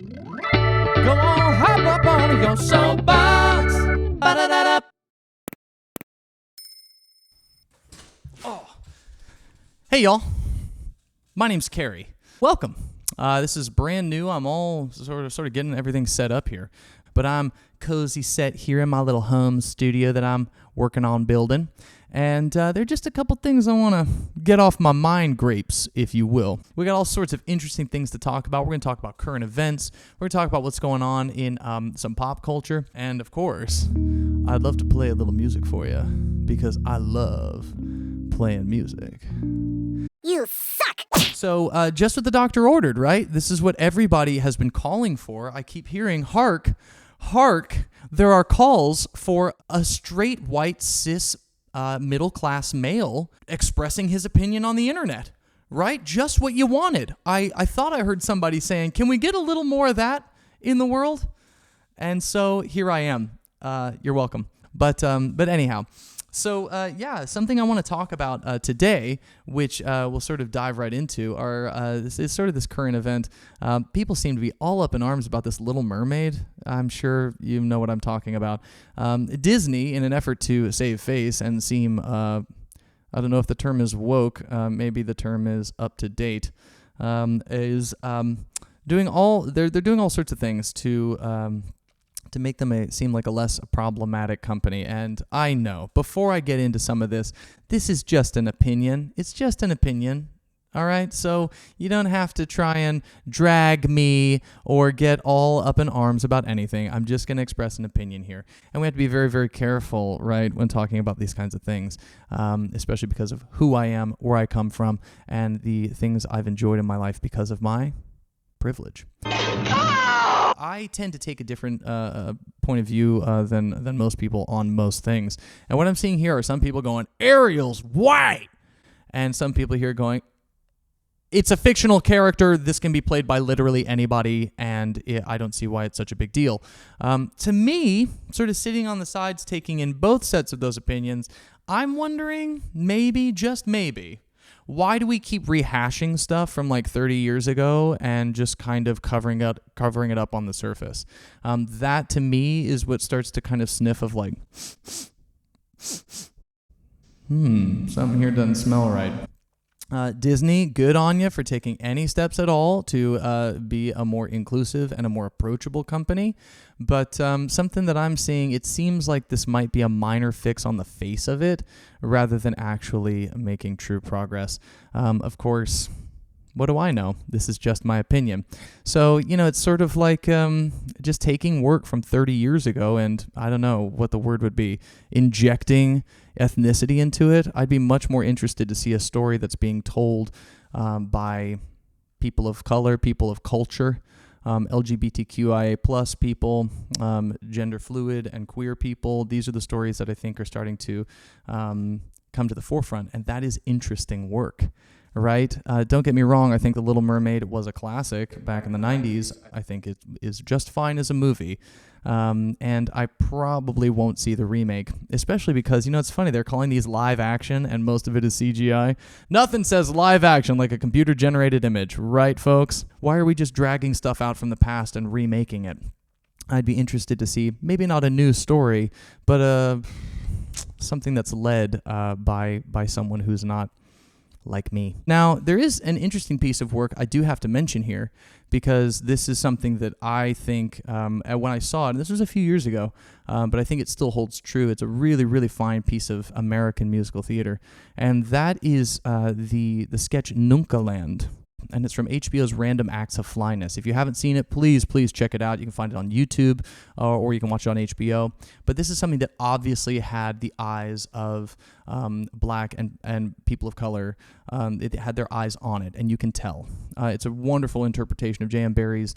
Go on, hop up on your soapbox. Ba-da-da-da. Oh. Hey, y'all. My name's Carrie. Welcome. This is brand new. I'm all sort of getting everything set up here. But I'm cozy set here in my little home studio that I'm working on building. And there are just a couple things I want to get off my mind grapes, if you will. We got all sorts of interesting things to talk about. We're going to talk about current events. We're going to talk about what's going on in some pop culture. And, of course, I'd love to play a little music for you because I love playing music. You suck! So, just what the doctor ordered, right? This is what everybody has been calling for. I keep hearing, hark, there are calls for a straight, white, cis, middle-class male expressing his opinion on the internet, right? Just what you wanted. I thought I heard somebody saying, can we get a little more of that in the world? And so here I am. You're welcome. But anyhow, so something I want to talk about today, which we'll sort of dive right into, this is sort of this current event. People seem to be all up in arms about this Little Mermaid. I'm sure you know what I'm talking about. Disney, in an effort to save face and seem, I don't know if the term is woke, maybe the term is up to date, is doing they're doing all sorts of things to make them seem like a less problematic company. And I know, before I get into some of this is just an opinion. It's just an opinion, all right? So you don't have to try and drag me or get all up in arms about anything. I'm just going to express an opinion here. And we have to be very, very careful, right, when talking about these kinds of things, especially because of who I am, where I come from, and the things I've enjoyed in my life because of my privilege. I tend to take a different point of view than most people on most things. And what I'm seeing here are some people going, Ariel's white. And some people here going, it's a fictional character. This can be played by literally anybody. And I don't see why it's such a big deal. To me, sort of sitting on the sides, taking in both sets of those opinions, I'm wondering, maybe, just maybe, why do we keep rehashing stuff from like 30 years ago and just kind of covering it up on the surface? That to me is what starts to kind of sniff of like, something here doesn't smell right. Disney, good on you for taking any steps at all to be a more inclusive and a more approachable company. But something that I'm seeing, it seems like this might be a minor fix on the face of it rather than actually making true progress. Of course, what do I know? This is just my opinion. So, it's sort of like just taking work from 30 years ago and, I don't know what the word would be, injecting ethnicity into it. I'd be much more interested to see a story that's being told by people of color, people of culture, LGBTQIA plus people, gender fluid and queer people. These are the stories that I think are starting to come to the forefront, and that is interesting work. Right? Don't get me wrong. I think The Little Mermaid was a classic back in the 90s. I think it is just fine as a movie. And I probably won't see the remake, especially because, it's funny. They're calling these live action and most of it is CGI. Nothing says live action like a computer-generated image, right, folks? Why are we just dragging stuff out from the past and remaking it? I'd be interested to see maybe not a new story, but something that's led by someone who's not like me. Now, there is an interesting piece of work I do have to mention here because this is something that I think, when I saw it, and this was a few years ago, but I think it still holds true. It's a really, really fine piece of American musical theater, and that is the sketch Nuncaland. And it's from HBO's Random Acts of Flyness. If you haven't seen it, please check it out. You can find it on YouTube or you can watch it on HBO. But this is something that obviously had the eyes of black and people of color. It had their eyes on it, and you can tell. It's a wonderful interpretation of J.M. Barrie's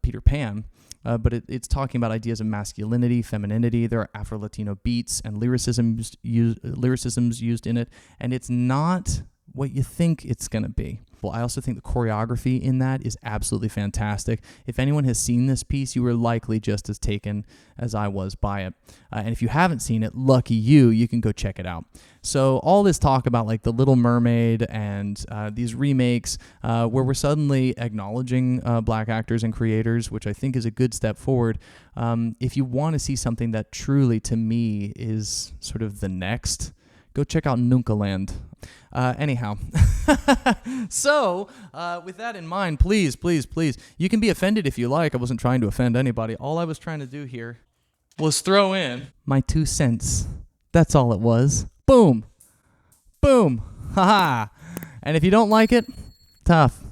Peter Pan. But it's talking about ideas of masculinity, femininity. There are Afro-Latino beats and lyricisms used in it. And it's not what you think it's going to be. Well, I also think the choreography in that is absolutely fantastic. If anyone has seen this piece, you were likely just as taken as I was by it. And if you haven't seen it, lucky you can go check it out. So all this talk about like The Little Mermaid and these remakes where we're suddenly acknowledging black actors and creators, which I think is a good step forward. If you want to see something that truly, to me, is sort of the next, go check out Nuncaland. Anyhow, so with that in mind, please, you can be offended if you like. I wasn't trying to offend anybody. All I was trying to do here was throw in my 2 cents. That's all it was. Boom. Boom. Haha. And if you don't like it, tough.